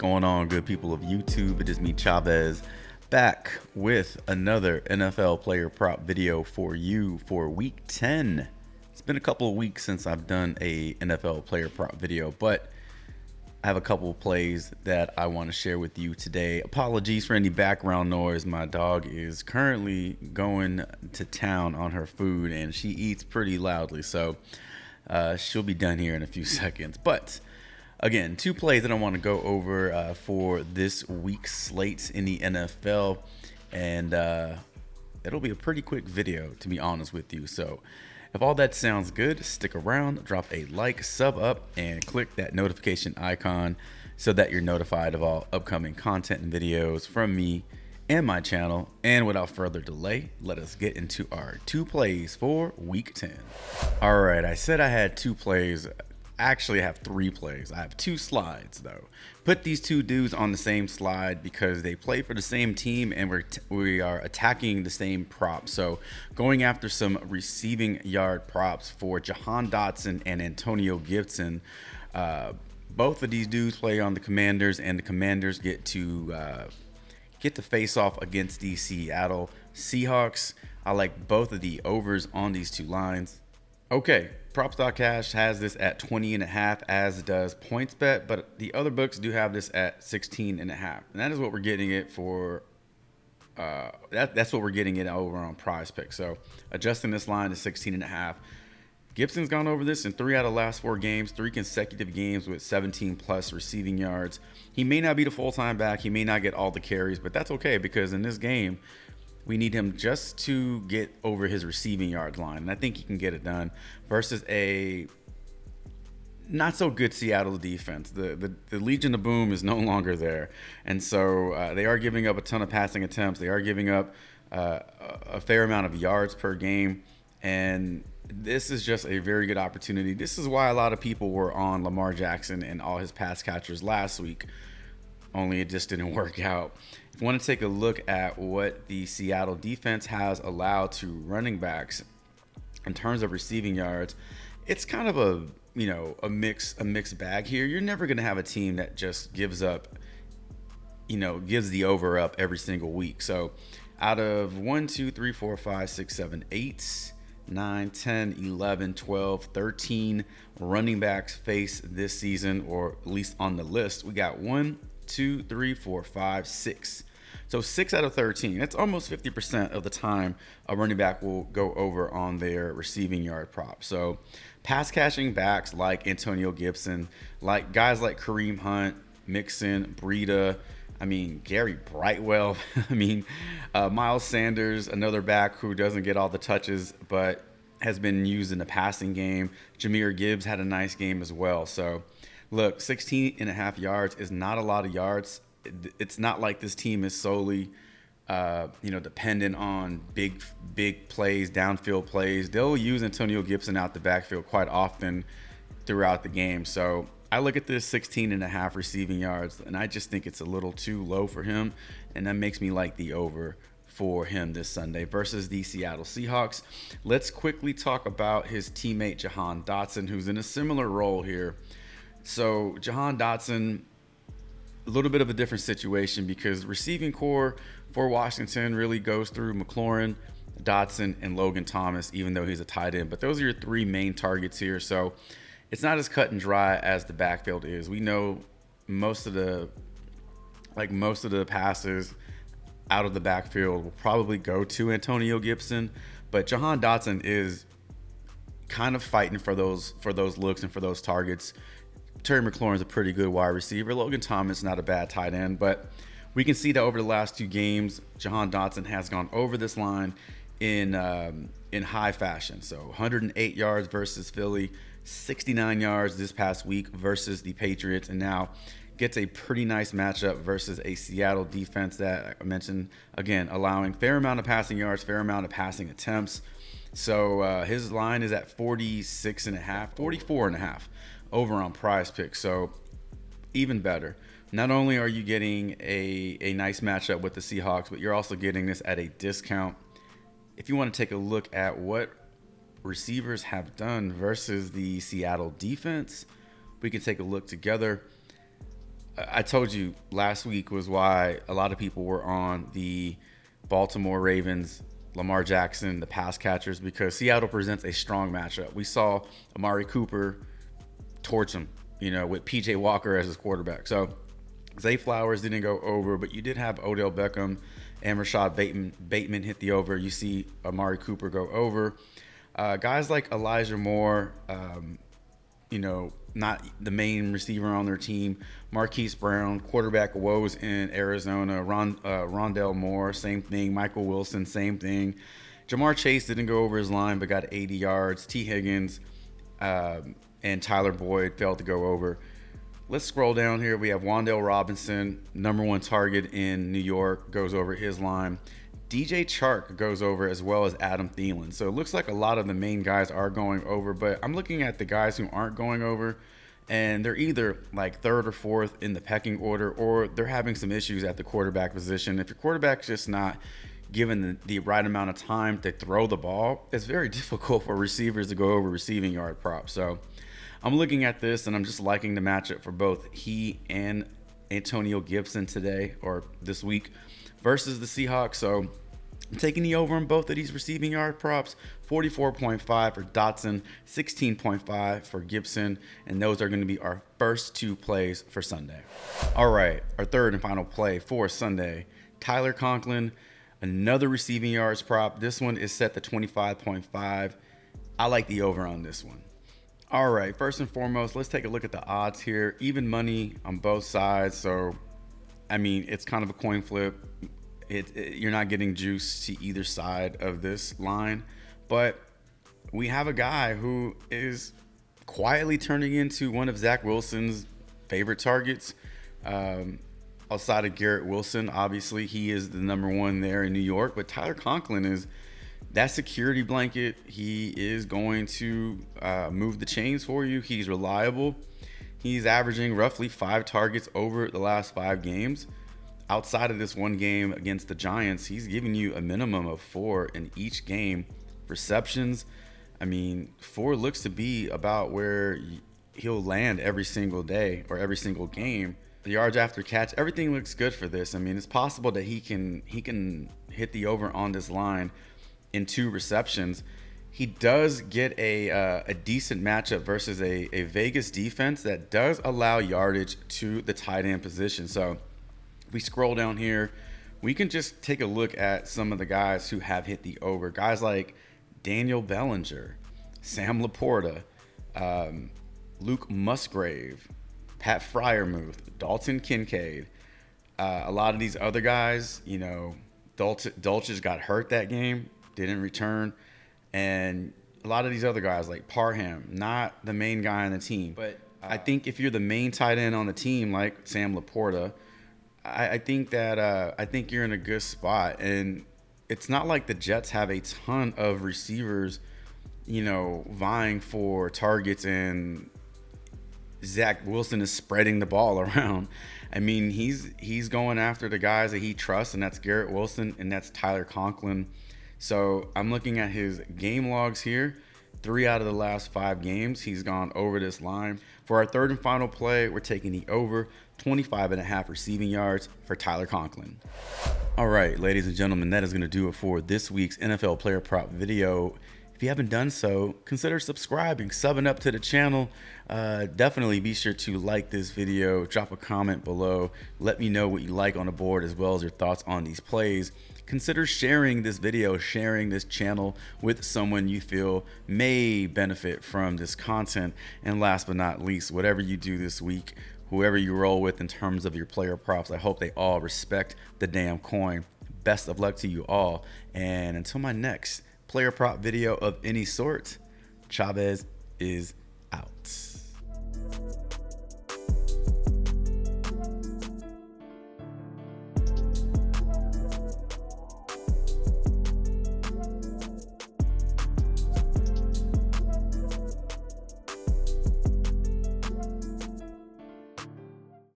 going on, good people of YouTube? It is me, Chavez, back with another NFL player prop video for you for week 10. It's been a couple of weeks since I've done a NFL player prop video, but I have a couple of plays that I want to share with you today. Apologies for any background noise. My dog is currently going to town on her food and she eats pretty loudly, so she'll be done here in a few seconds. But again, two plays that I want to go over for this week's slate in the NFL, and it'll be a pretty quick video, to be honest with you. So if all that sounds good, stick around, drop a like, sub up, and click that notification icon so that you're notified of all upcoming content and videos from me and my channel. And without further delay, let us get into our two plays for week 10. All right, I said I had two plays. Actually, I have three plays. I have two slides though. Put these two dudes on the same slide because they play for the same team and we are attacking the same prop. So going after some receiving yard props for Jahan Dotson and Antonio Gibson. Both of these dudes play on the Commanders, and the Commanders get to face off against the Seattle Seahawks. I like both of the overs on these two lines. Okay, Props.cash has this at 20.5, as does PointsBet, but the other books do have this at 16.5, and that is what we're getting it for. That's what we're getting it over on Prizepicks. So adjusting this line to 16.5. Gibson's gone over this in 3 out of the last 4 games, 3 consecutive games with 17 plus receiving yards. He may not be the full-time back, he may not get all the carries, but that's okay because in this game, we need him just to get over his receiving yard line, and I think he can get it done versus a not so good Seattle defense. The Legion of Boom is no longer there, and so they are giving up a ton of passing attempts. They are giving up a fair amount of yards per game, and this is just a very good opportunity. This is why a lot of people were on Lamar Jackson and all his pass catchers last week, only it just didn't work out. If you want to take a look at what the Seattle defense has allowed to running backs in terms of receiving yards, it's kind of a mixed bag here. You're never going to have a team that just gives the over up every single week. So out of 1, 2, 3, 4, 5, 6, 7, 8, 9, 10, 11, 12, 13 running backs face this season, or at least on the list. We got 1, 2, 3, 4, 5, 6. So 6 out of 13. That's almost 50% of the time a running back will go over on their receiving yard prop. So pass catching backs like Antonio Gibson, like guys like Kareem Hunt, Mixon, Breida, Gary Brightwell, Miles Sanders, another back who doesn't get all the touches but has been used in the passing game. Jahmyr Gibbs had a nice game as well. So look, 16.5 yards is not a lot of yards. It's not like this team is solely, dependent on big plays, downfield plays. They'll use Antonio Gibson out the backfield quite often throughout the game. So I look at this 16.5 receiving yards, and I just think it's a little too low for him, and that makes me like the over for him this Sunday versus the Seattle Seahawks. Let's quickly talk about his teammate Jahan Dotson, who's in a similar role here. So Jahan Dotson, a little bit of a different situation because the receiving core for Washington really goes through McLaurin, Dotson, and Logan Thomas, even though he's a tight end. But those are your 3 main targets here. So it's not as cut and dry as the backfield is. We know most of the passes out of the backfield will probably go to Antonio Gibson, but Jahan Dotson is kind of fighting for those looks and for those targets. Terry McLaurin's a pretty good wide receiver. Logan Thomas, not a bad tight end, but we can see that over the last 2 games, Jahan Dotson has gone over this line in high fashion. So 108 yards versus Philly, 69 yards this past week versus the Patriots, and now gets a pretty nice matchup versus a Seattle defense that I mentioned, again, allowing fair amount of passing yards, fair amount of passing attempts. So his line is at 46.5, 44.5 over on Prizepicks. So even better. Not only are you getting a nice matchup with the Seahawks, but you're also getting this at a discount. If you want to take a look at what receivers have done versus the Seattle defense, we can take a look together. I told you last week was why a lot of people were on the Baltimore Ravens, Lamar Jackson, the pass catchers, because Seattle presents a strong matchup. We saw Amari Cooper torch him, with PJ Walker as his quarterback. So Zay Flowers didn't go over, but you did have Odell Beckham and Rashad Bateman hit the over. You see Amari Cooper go over. Guys like Elijah Moore, not the main receiver on their team. Marquise Brown, quarterback woes in Arizona. Rondell Moore, same thing. Michael Wilson, same thing. Jamar Chase didn't go over his line, but got 80 yards. T. Higgins and Tyler Boyd failed to go over. Let's scroll down here. We have Wan'Dale Robinson, #1 target in New York, goes over his line. DJ Chark goes over, as well as Adam Thielen. So it looks like a lot of the main guys are going over, but I'm looking at the guys who aren't going over, and they're either like third or fourth in the pecking order, or they're having some issues at the quarterback position. If your quarterback's just not given the right amount of time to throw the ball, it's very difficult for receivers to go over receiving yard props. So I'm looking at this, and I'm just liking the matchup for both he and Antonio Gibson today, or this week, versus the Seahawks. So I'm taking the over on both of these receiving yard props. 44.5 for Dotson, 16.5 for Gibson, and those are going to be our first two plays for Sunday. All right, our third and final play for Sunday. Tyler Conklin, another receiving yards prop. This one is set to 25.5. I like the over on this one. All right, first and foremost, let's take a look at the odds here. Even money on both sides, so it's kind of a coin flip. You're not getting juice to either side of this line, but we have a guy who is quietly turning into one of Zach Wilson's favorite targets. Outside of Garrett Wilson, obviously he is the #1 there in New York, but Tyler Conklin is that security blanket. He is going to move the chains for you. He's reliable. He's averaging roughly 5 targets over the last 5 games. Outside of this one game against the Giants, he's giving you a minimum of 4 in each game. Receptions, 4 looks to be about where he'll land every single day or every single game. The yards after catch, everything looks good for this. It's possible that he can hit the over on this line in 2 receptions. He does get a decent matchup versus a Vegas defense that does allow yardage to the tight end position. So if we scroll down here, we can just take a look at some of the guys who have hit the over. Guys like Daniel Bellinger, Sam Laporta, Luke Musgrave, Pat Freiermuth, Dalton Kincaid. A lot of these other guys, Dulcich got hurt that game, didn't return. And a lot of these other guys like Parham, not the main guy on the team. But I think if you're the main tight end on the team, like Sam Laporta, I think you're in a good spot. And it's not like the Jets have a ton of receivers, vying for targets, and Zach Wilson is spreading the ball around. He's going after the guys that he trusts, and that's Garrett Wilson and that's Tyler Conklin. So I'm looking at his game logs here. 3 out of the last 5 games, he's gone over this line. For our third and final play, we're taking the over 25.5 receiving yards for Tyler Conklin. All right, ladies and gentlemen, that is going to do it for this week's NFL Player Prop video. If you haven't done so, consider subscribing, subbing up to the channel. Definitely be sure to like this video, drop a comment below. Let me know what you like on the board, as well as your thoughts on these plays. Consider sharing this video, sharing this channel with someone you feel may benefit from this content. And last but not least, whatever you do this week, whoever you roll with in terms of your player props, I hope they all respect the damn coin. Best of luck to you all. And until my next player prop video of any sort, Chavez is out.